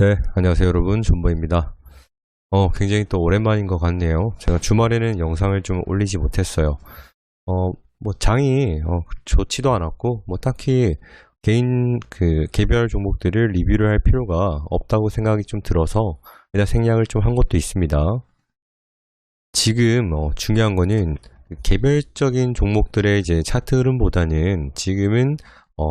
네, 안녕하세요 여러분, 존버입니다. 굉장히 또 오랜만인 것 같네요. 제가 주말에는 영상을 좀 올리지 못했어요. 장이 좋지도 않았고, 딱히 개인 개별 종목들을 리뷰를 할 필요가 없다고 생각이 좀 들어서 일단 생략을 좀 한 것도 있습니다. 지금 중요한 거는 개별적인 종목들의 이제 차트 흐름보다는 지금은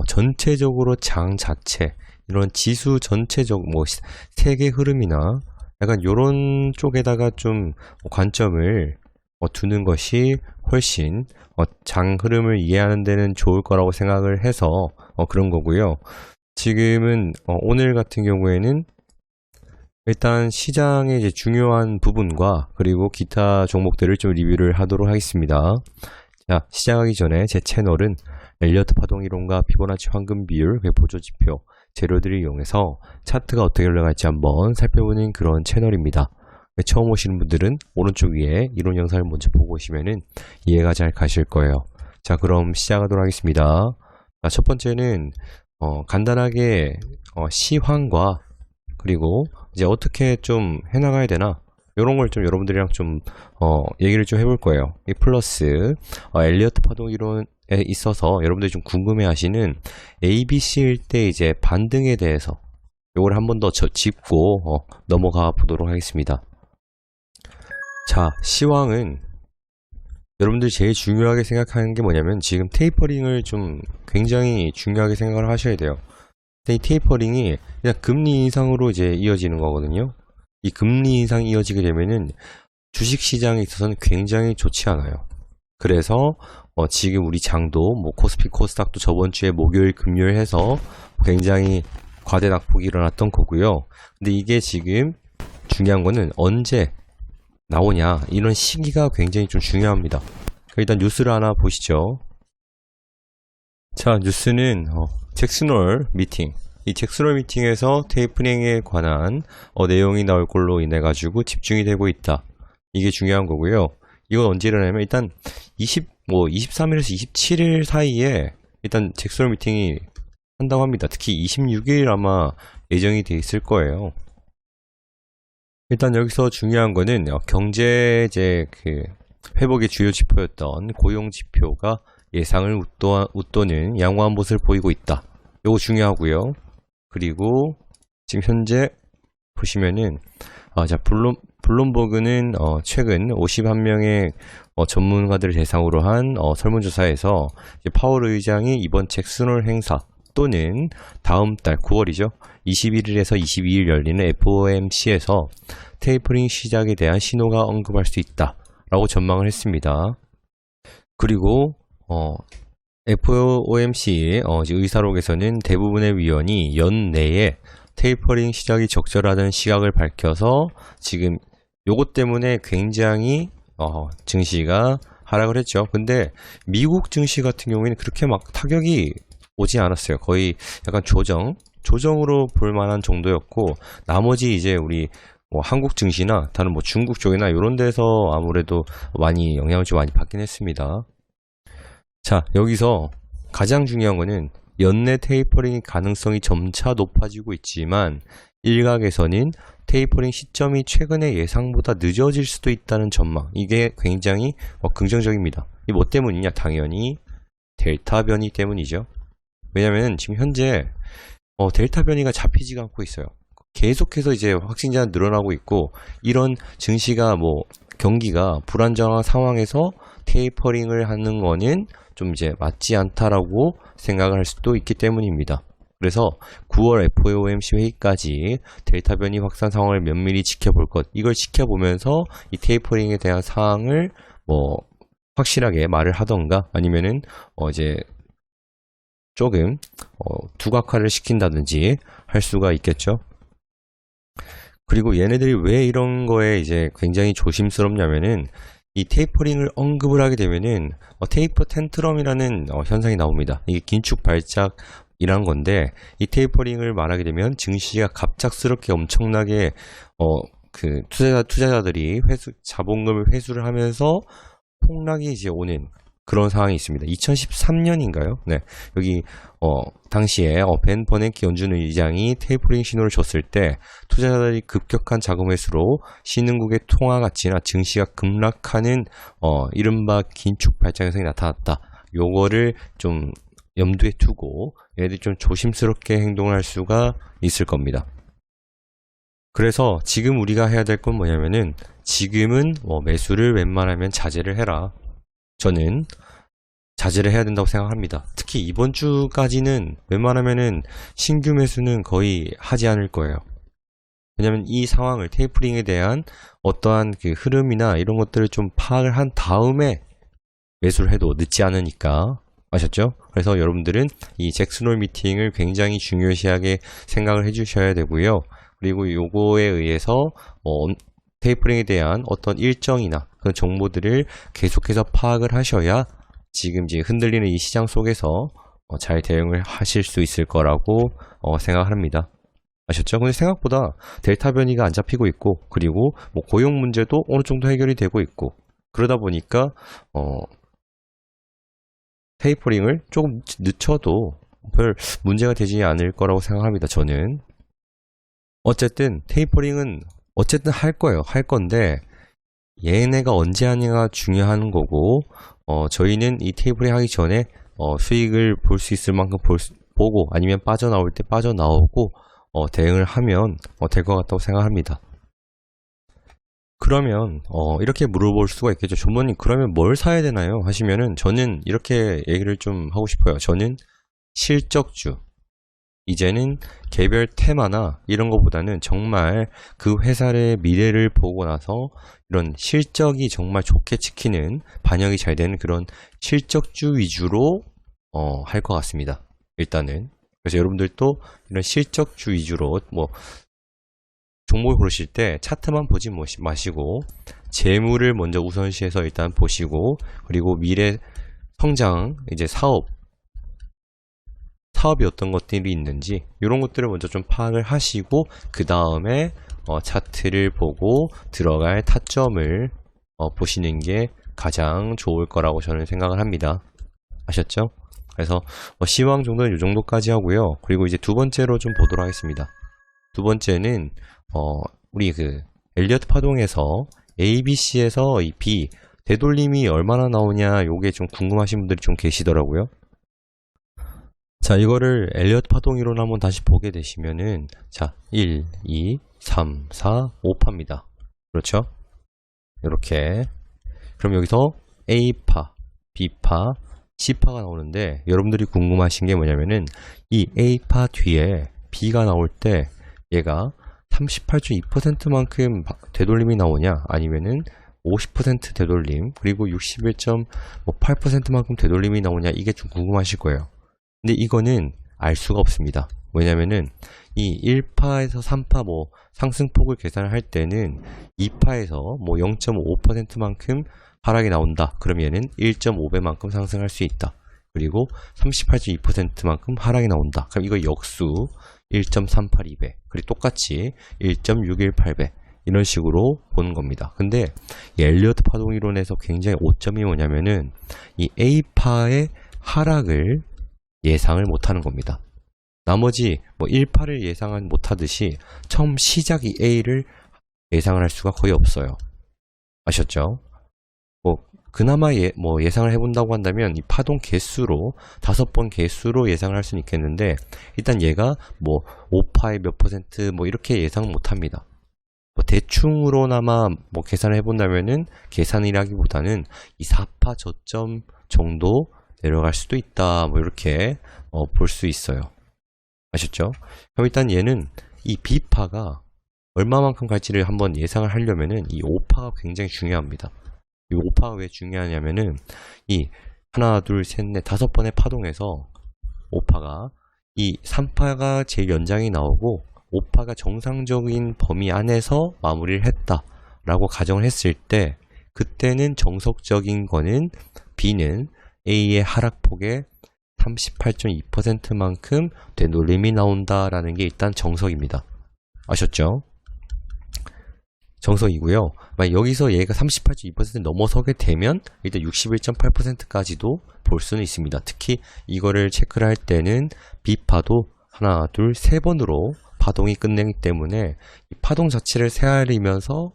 전체적으로 장 자체, 이런 지수 전체적 세계 흐름이나 약간 요런 쪽에다가 좀 관점을 두는 것이 훨씬 장 흐름을 이해하는 데는 좋을 거라고 생각을 해서 그런 거고요. 지금은 오늘 같은 경우에는 일단 시장의 이제 중요한 부분과 그리고 기타 종목들을 좀 리뷰를 하도록 하겠습니다. 자, 시작하기 전에 제 채널은 엘리어트 파동 이론과 피보나치 황금 비율, 보조 지표, 재료들을 이용해서 차트가 어떻게 흘러갈지 한번 살펴보는 그런 채널입니다. 처음 오시는 분들은 오른쪽 위에 이론 영상을 먼저 보고 오시면은 이해가 잘 가실 거예요. 자, 그럼 시작하도록 하겠습니다. 자, 첫 번째는 간단하게 시황과 그리고 이제 어떻게 좀 해나가야 되나 이런 걸 좀 여러분들이랑 좀 얘기를 좀 해볼 거예요. 이 플러스 엘리어트 파동 이론에 있어서 여러분들이 좀 궁금해하시는 ABC일 때 이제 반등에 대해서 이걸 한 번 더 짚고 넘어가 보도록 하겠습니다. 자, 시황은 여러분들이 제일 중요하게 생각하는 게 뭐냐면 지금 테이퍼링을 좀 굉장히 중요하게 생각을 하셔야 돼요. 이 테이퍼링이 그냥 금리 인상으로 이제 이어지는 거거든요. 이 금리 인상이 이어지게 되면은 주식시장에 있어서는 굉장히 좋지 않아요. 그래서 지금 우리 장도 코스피 코스닥도 저번 주에 목요일 금요일 해서 굉장히 과대 낙폭이 일어났던 거고요. 근데 이게 지금 중요한 거는 언제 나오냐, 이런 시기가 굉장히 좀 중요합니다. 일단 뉴스를 하나 보시죠. 자, 뉴스는 잭슨홀 미팅, 이 잭슨홀 미팅에서 테이퍼링에 관한 내용이 나올 걸로 인해 가지고 집중이 되고 있다. 이게 중요한 거고요. 이건 언제 일어나냐면 일단 23일에서 27일 사이에 일단 잭슨홀 미팅이 한다고 합니다. 특히 26일 아마 예정이 돼 있을 거예요. 일단 여기서 중요한 거는 경제 이제 회복의 주요 지표였던 고용 지표가 예상을 웃도는 양호한 모습을 보이고 있다. 요거 중요하고요. 그리고 지금 현재 보시면은 자, 블룸버그는 최근 51명의 전문가들을 대상으로 한 설문조사에서 파월 의장이 이번 잭슨홀 행사 또는 다음 달 9월이죠. 21일에서 22일 열리는 FOMC에서 테이퍼링 시작에 대한 신호가 언급할 수 있다 라고 전망을 했습니다. 그리고 FOMC 의사록에서는 대부분의 위원이 연내에 테이퍼링 시작이 적절하다는 시각을 밝혀서 지금 요것 때문에 굉장히 증시가 하락을 했죠. 근데 미국 증시 같은 경우에는 그렇게 막 타격이 오지 않았어요. 거의 약간 조정으로 볼 만한 정도였고, 나머지 이제 우리 한국 증시나 다른 중국 쪽이나 이런 데서 아무래도 많이 영향을 좀 많이 받긴 했습니다. 자, 여기서 가장 중요한 거는 연내 테이퍼링 가능성이 점차 높아지고 있지만 일각에서는 테이퍼링 시점이 최근의 예상보다 늦어질 수도 있다는 전망, 이게 굉장히 긍정적입니다. 이 뭐 때문이냐? 당연히 델타 변이 때문이죠. 왜냐면 지금 현재 델타 변이가 잡히지가 않고 있어요. 계속해서 이제 확진자는 늘어나고 있고, 이런 증시가 경기가 불안정한 상황에서 테이퍼링을 하는 거는 좀 이제 맞지 않다라고 생각을 할 수도 있기 때문입니다. 그래서 9월 FOMC 회의까지 델타 변이 확산 상황을 면밀히 지켜볼 것, 이걸 지켜보면서 이 테이퍼링에 대한 사항을 확실하게 말을 하던가 아니면은 이제 조금 두각화를 시킨다든지 할 수가 있겠죠. 그리고 얘네들이 왜 이런 거에 이제 굉장히 조심스럽냐면은 이 테이퍼링을 언급을 하게 되면은 테이퍼 텐트럼이라는 현상이 나옵니다. 이게 긴축 발작이란 건데, 이 테이퍼링을 말하게 되면 증시가 갑작스럽게 엄청나게 투자자들이 자본금을 회수를 하면서 폭락이 이제 오는 그런 상황이 있습니다. 2013년인가요? 네. 여기 당시에 벤 버냉키 연준 의장이 테이퍼링 신호를 줬을 때 투자자들이 급격한 자금 회수로 신흥국의 통화 가치나 증시가 급락하는 이른바 긴축 발작 현상이 나타났다. 요거를 좀 염두에 두고 얘들이 좀 조심스럽게 행동을 할 수가 있을 겁니다. 그래서 지금 우리가 해야 될 건 뭐냐면은 지금은 매수를 웬만하면 자제를 해라. 저는 자제를 해야 된다고 생각합니다. 특히 이번 주까지는 웬만하면은 신규 매수는 거의 하지 않을 거예요. 왜냐면 이 상황을 테이퍼링에 대한 어떠한 그 흐름이나 이런 것들을 좀 파악을 한 다음에 매수를 해도 늦지 않으니까. 아셨죠? 그래서 여러분들은 이 잭슨홀 미팅을 굉장히 중요시하게 생각을 해주셔야 되고요. 그리고 요거에 의해서 테이퍼링에 대한 어떤 일정이나 그런 정보들을 계속해서 파악을 하셔야 지금 이제 흔들리는 이 시장 속에서 잘 대응을 하실 수 있을 거라고 생각합니다. 아셨죠? 근데 생각보다 델타 변이가 안 잡히고 있고, 그리고 뭐 고용 문제도 어느 정도 해결이 되고 있고, 그러다 보니까 테이퍼링을 조금 늦춰도 별 문제가 되지 않을 거라고 생각합니다. 저는. 어쨌든 테이퍼링은 어쨌든 할 거예요. 할 건데 얘네가 언제 하냐가 중요한 거고, 저희는 이 테이퍼링 하기 전에 수익을 볼 수 있을 만큼 보고, 아니면 빠져나올 때 빠져나오고 대응을 하면 될 것 같다고 생각합니다. 그러면 이렇게 물어볼 수가 있겠죠. 조모님, 그러면 뭘 사야 되나요? 하시면은 저는 이렇게 얘기를 좀 하고 싶어요. 저는 실적주, 이제는 개별 테마나 이런 것보다는 정말 그 회사의 미래를 보고 나서 이런 실적이 정말 좋게 찍히는, 반영이 잘 되는 그런 실적주 위주로 할 것 같습니다. 일단은. 그래서 여러분들도 이런 실적주 위주로 종목을 고르실 때 차트만 보지 마시고 재무를 먼저 우선시해서 일단 보시고, 그리고 미래 성장, 이제 사업이 어떤 것들이 있는지 이런 것들을 먼저 좀 파악을 하시고, 그 다음에 차트를 보고 들어갈 타점을 보시는 게 가장 좋을 거라고 저는 생각을 합니다. 아셨죠? 그래서 시황 정도는 이 정도까지 하고요. 그리고 이제 두 번째로 좀 보도록 하겠습니다. 두 번째는 우리 그 엘리어트 파동에서 ABC에서 이 B 되돌림이 얼마나 나오냐, 요게 좀 궁금하신 분들이 좀 계시더라고요. 자, 이거를 엘리어트 파동 이론을 한번 다시 보게 되시면은, 자, 1, 2, 3, 4, 5파입니다. 그렇죠? 이렇게. 그럼 여기서 A파, B파, C파가 나오는데, 여러분들이 궁금하신 게 뭐냐면은 이 A파 뒤에 B가 나올 때 얘가 38.2%만큼 되돌림이 나오냐, 아니면은 50% 되돌림, 그리고 61.8%만큼 되돌림이 나오냐, 이게 좀 궁금하실 거예요. 근데 이거는 알 수가 없습니다. 왜냐면은 이 1파에서 3파 상승폭을 계산을 할 때는 2파에서 0.5%만큼 하락이 나온다. 그러면 얘는 1.5배만큼 상승할 수 있다. 그리고 38.2%만큼 하락이 나온다. 그럼 이거 역수 1.382배, 그리고 똑같이 1.618배, 이런 식으로 보는 겁니다. 근데 이 엘리어트 파동 이론에서 굉장히 오점이 뭐냐면은 이 A파의 하락을 예상을 못하는 겁니다. 나머지 1파를 예상을 못하듯이 처음 시작이 A를 예상을 할 수가 거의 없어요. 아셨죠? 그나마 예상을 해본다고 한다면 이 파동 개수로 5번 개수로 예상을 할 수는 있겠는데, 일단 얘가 5파의 몇 퍼센트 이렇게 예상 못합니다. 대충으로나마 계산을 해본다면은, 계산이라기보다는 이 4파 저점 정도 내려갈 수도 있다, 이렇게 볼 수 있어요. 아셨죠? 그럼 일단 얘는 이 B파가 얼마만큼 갈지를 한번 예상을 하려면은 이 5파가 굉장히 중요합니다. 이 5파가 왜 중요하냐면은 이 하나, 둘, 셋, 넷, 5번의 파동에서 5파가 이 3파가 제일 연장이 나오고 5파가 정상적인 범위 안에서 마무리를 했다 라고 가정을 했을 때, 그때는 정석적인 거는 B는 A의 하락폭의 38.2%만큼 되돌림이 나온다라는 게 일단 정석입니다. 아셨죠? 정석이고요. 만약 여기서 얘가 38.2% 넘어서게 되면 일단 61.8%까지도 볼 수는 있습니다. 특히 이거를 체크를 할 때는 B파도 하나, 둘, 세 번으로 파동이 끝내기 때문에 이 파동 자체를 헤아리면서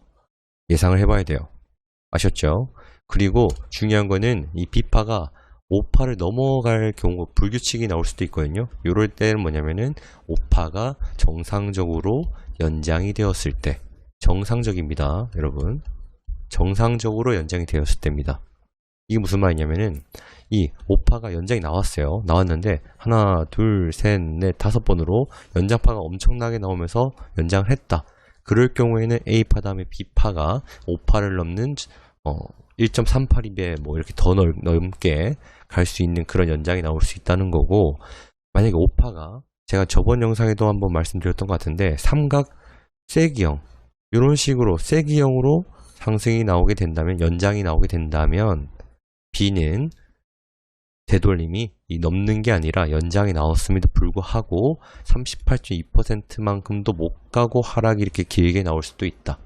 예상을 해봐야 돼요. 아셨죠? 그리고 중요한 거는 이 B파가 5파를 넘어갈 경우 불규칙이 나올 수도 있거든요. 이럴 때는 뭐냐면은 5파가 정상적으로 연장이 되었을 때, 정상적입니다, 여러분. 정상적으로 연장이 되었을 때입니다. 이게 무슨 말이냐면은 이 5파가 연장이 나왔어요. 나왔는데 하나, 둘, 셋, 넷, 5번으로 연장파가 엄청나게 나오면서 연장을 했다. 그럴 경우에는 A파 다음에 B파가 5파를 넘는 1.38입에 뭐 이렇게 더 넘게 갈 수 있는 그런 연장이 나올 수 있다는 거고, 만약에 5파가 제가 저번 영상에도 한번 말씀드렸던 것 같은데 삼각 세기형 이런 식으로 세기형으로 상승이 나오게 된다면, 연장이 나오게 된다면 B는 되돌림이 넘는 게 아니라 연장이 나왔음에도 불구하고 38.2%만큼도 못 가고 하락이 이렇게 길게 나올 수도 있다.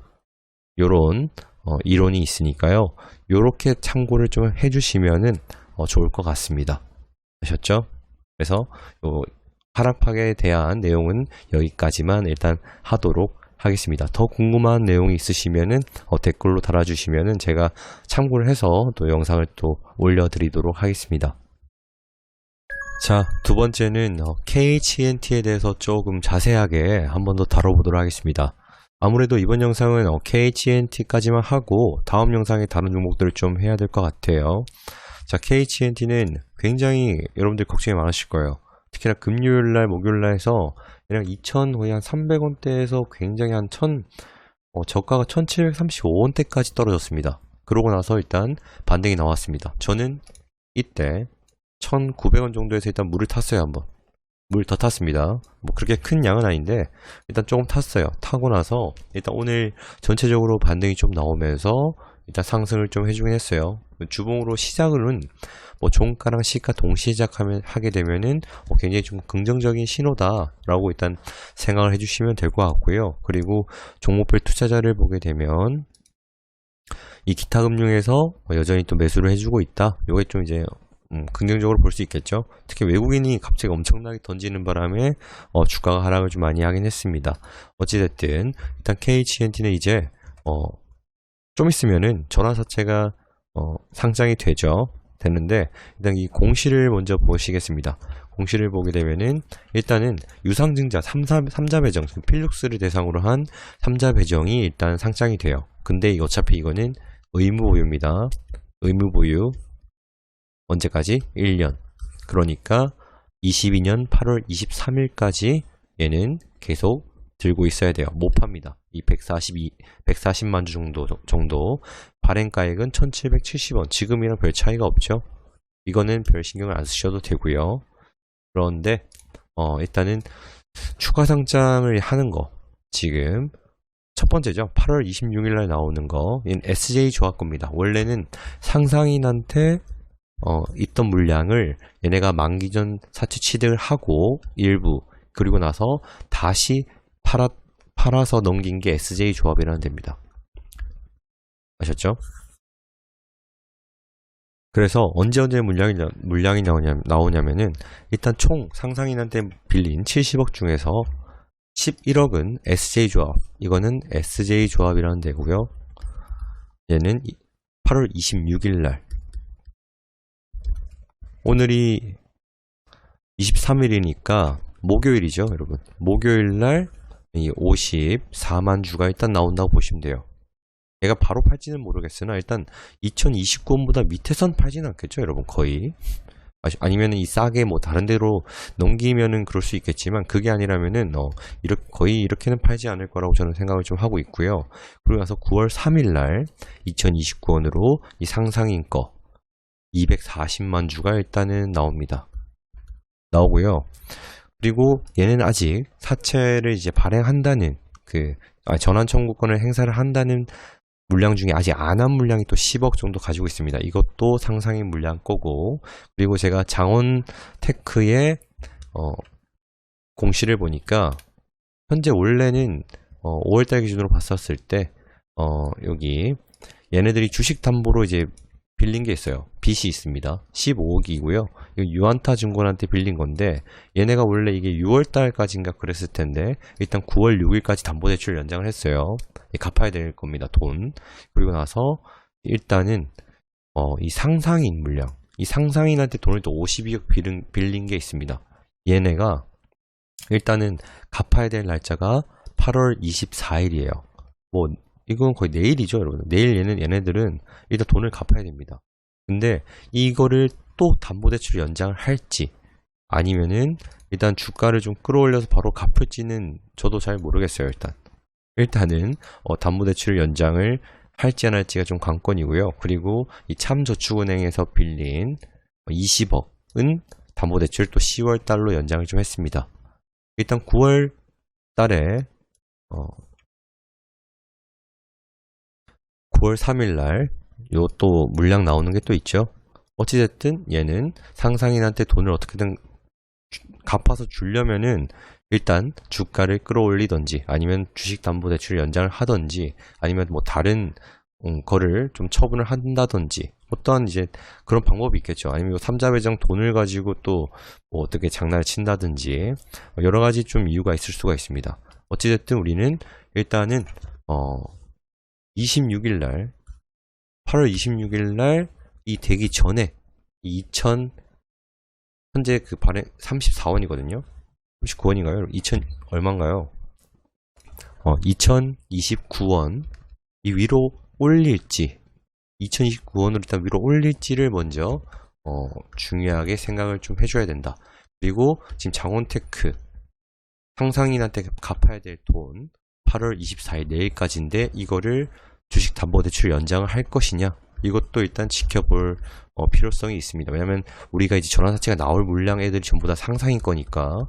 요런 이론이 있으니까요. 요렇게 참고를 좀 해주시면은 좋을 것 같습니다. 아셨죠? 그래서 요 하락팍에 대한 내용은 여기까지만 일단 하도록 하겠습니다. 더 궁금한 내용이 있으시면은 댓글로 달아주시면은 제가 참고를 해서 또 영상을 또 올려드리도록 하겠습니다. 자, 두 번째는 KHNT에 대해서 조금 자세하게 한 번 더 다뤄보도록 하겠습니다. 아무래도 이번 영상은 KHNT까지만 하고 다음 영상에 다른 종목들을 좀 해야 될 것 같아요. 자, KHNT는 굉장히 여러분들 걱정이 많으실 거예요. 특히나 금요일날, 목요일날 해서 그냥 2,000 거의 한 300원대에서 굉장히 한 1,000 저가가 1,735원대까지 떨어졌습니다. 그러고 나서 일단 반등이 나왔습니다. 저는 이때 1,900원 정도에서 일단 물을 탔어요. 한번 물 더 탔습니다. 뭐 그렇게 큰 양은 아닌데 일단 조금 탔어요. 타고 나서 일단 오늘 전체적으로 반등이 좀 나오면서 일단 상승을 좀 해주긴 했어요. 주봉으로 시작은 뭐 종가랑 시가 동시 하게 되면은 굉장히 좀 긍정적인 신호다라고 일단 생각을 해주시면 될 것 같고요. 그리고 종목별 투자자를 보게 되면 이 기타 금융에서 여전히 또 매수를 해주고 있다. 요게 좀 이제 긍정적으로 볼 수 있겠죠. 특히 외국인이 갑자기 엄청나게 던지는 바람에 주가가 하락을 좀 많이 하긴 했습니다. 어찌됐든 일단 KHNT는 이제 좀 있으면은 전환사채가 상장이 되는데 일단 이 공시를 먼저 보시겠습니다. 공시를 보게 되면은 일단은 유상증자 3자 배정, 필룩스를 대상으로 한 3자 배정이 일단 상장이 돼요. 근데 어차피 이거는 의무보유입니다. 의무보유 언제까지? 1년. 그러니까 22년 8월 23일까지 얘는 계속 들고 있어야 돼요. 못 팝니다. 이 140만 주 정도. 발행가액은 1,770원. 지금이랑 별 차이가 없죠. 이거는 별 신경을 안 쓰셔도 되고요. 그런데 일단은 추가 상장을 하는 거, 지금 첫 번째죠. 8월 26일날 나오는 거, 얘는 SJ 조합 겁니다. 원래는 상상인한테 있던 물량을 얘네가 만기 전 사채 취득을 하고 일부, 그리고 나서 다시 팔아서 넘긴 게 SJ 조합이라는 데입니다. 아셨죠? 그래서 언제 물량이 나오냐면은 일단 총 상상인한테 빌린 70억 중에서 11억은 SJ 조합, 이거는 SJ 조합이라는 데고요. 얘는 8월 26일 날, 오늘이 23일이니까 목요일이죠, 여러분. 목요일 날 이 54만 주가 일단 나온다고 보시면 돼요. 얘가 바로 팔지는 모르겠으나 일단 2029원보다 밑에선 팔지는 않겠죠, 여러분. 거의. 아니면 이 싸게 뭐 다른 데로 넘기면은 그럴 수 있겠지만, 그게 아니라면은 거의 이렇게는 팔지 않을 거라고 저는 생각을 좀 하고 있고요. 그리고 나서 9월 3일 날 2029원으로 이 상상인 거 240만 주가 일단은 나오고요. 그리고 얘는 아직 사채를 이제 발행한다는 전환 청구권을 행사를 한다는 물량 중에 아직 안 한 물량이 또 10억 정도 가지고 있습니다. 이것도 상상인 물량 거고, 그리고 제가 장원테크의 공시를 보니까 현재 원래는 5월달 기준으로 봤었을 때 여기 얘네들이 주식 담보로 이제 빌린 게 있어요. 빚이 있습니다. 15억이고요. 유안타 증권한테 빌린 건데 얘네가 원래 이게 6월 달까지인가 그랬을 텐데 일단 9월 6일까지 담보대출 연장을 했어요. 갚아야 될 겁니다. 돈. 그리고 나서 일단은 이 상상인 물량, 이 상상인한테 돈을 또 52억 빌린 게 있습니다. 얘네가 일단은 갚아야 될 날짜가 8월 24일이에요. 뭐 이건 거의 내일이죠, 여러분. 내일 얘네들은 일단 돈을 갚아야 됩니다. 근데 이거를 또 담보대출 연장을 할지 아니면은 일단 주가를 좀 끌어올려서 바로 갚을지는 저도 잘 모르겠어요. 일단은 담보대출 연장을 할지 안 할지가 좀 관건이고요. 그리고 이 참저축은행에서 빌린 20억은 담보대출 또 10월 달로 연장을 좀 했습니다. 일단 9월 달에 9월 3일날 요 또 물량 나오는 게 또 있죠. 어찌됐든 얘는 상상인한테 돈을 어떻게든 갚아서 주려면은 일단 주가를 끌어올리던지 아니면 주식담보대출 연장을 하던지 아니면 뭐 다른 거를 좀 처분을 한다던지 어떠한 이제 그런 방법이 있겠죠. 아니면 삼자배정 돈을 가지고 또 뭐 어떻게 장난을 친다든지 여러 가지 좀 이유가 있을 수가 있습니다. 어찌됐든 우리는 일단은 26일 날 8월 26일 날 이 되기 전에 2000 현재 그 발행 34원이거든요. 39원인가요? 2000 얼마인가요? 2029원 이 위로 올릴지 2029원으로 일단 위로 올릴지를 먼저 중요하게 생각을 좀 해줘야 된다. 그리고 지금 장원테크 상상인한테 갚아야 될 돈 8월 24일 내일까지인데 이거를 주식담보대출 연장을 할 것이냐 이것도 일단 지켜볼 필요성이 있습니다. 왜냐면 우리가 이제 전환사채가 나올 물량 애들이 전부 다 상상인 거니까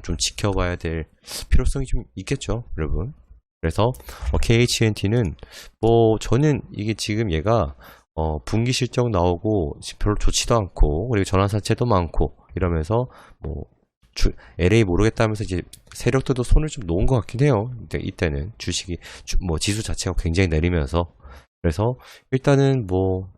좀 지켜봐야 될 필요성이 좀 있겠죠, 여러분. 그래서 KHNT는 뭐 저는 이게 지금 얘가 분기 실적 나오고 별로 좋지도 않고 그리고 전환사채도 많고 이러면서 뭐 LA 모르겠다면서 이제 세력들도 손을 좀 놓은 것 같긴 해요. 이때는 주식이 뭐 지수 자체가 굉장히 내리면서 그래서 일단은 뭐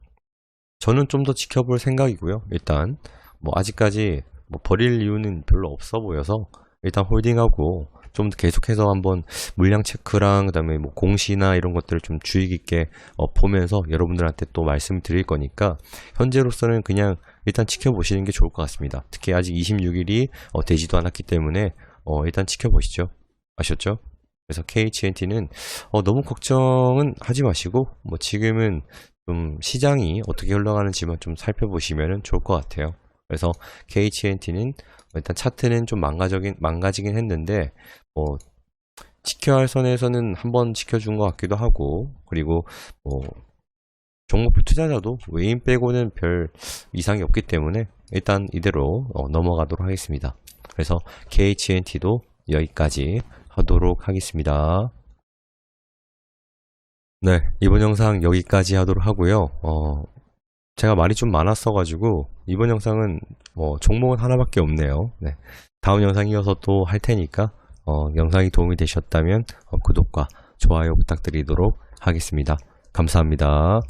저는 좀 더 지켜볼 생각이고요. 일단 뭐 아직까지 뭐 버릴 이유는 별로 없어 보여서 일단 홀딩하고 좀 계속해서 한번 물량 체크랑 그다음에 뭐 공시나 이런 것들을 좀 주의 깊게 보면서 여러분들한테 또 말씀을 드릴 거니까 현재로서는 그냥 일단 지켜보시는 게 좋을 것 같습니다. 특히 아직 26일이 되지도 않았기 때문에 일단 지켜보시죠. 아셨죠? 그래서 KHNT는 너무 걱정은 하지 마시고 뭐 지금은 좀 시장이 어떻게 흘러가는지만 좀 살펴보시면 좋을 것 같아요. 그래서 KHNT는 일단 차트는 좀 망가지긴 했는데 지켜야 할 선에서는 한번 지켜준 것 같기도 하고 그리고 종목별 투자자도 외인 빼고는 별 이상이 없기 때문에 일단 이대로 넘어가도록 하겠습니다. 그래서 KHNT도 여기까지 하도록 하겠습니다. 네, 이번 영상 여기까지 하도록 하고요. 제가 말이 좀 많았어 가지고 이번 영상은 종목은 하나밖에 없네요. 네, 다음 영상 이어서 또 할 테니까 영상이 도움이 되셨다면 구독과 좋아요 부탁드리도록 하겠습니다. 감사합니다.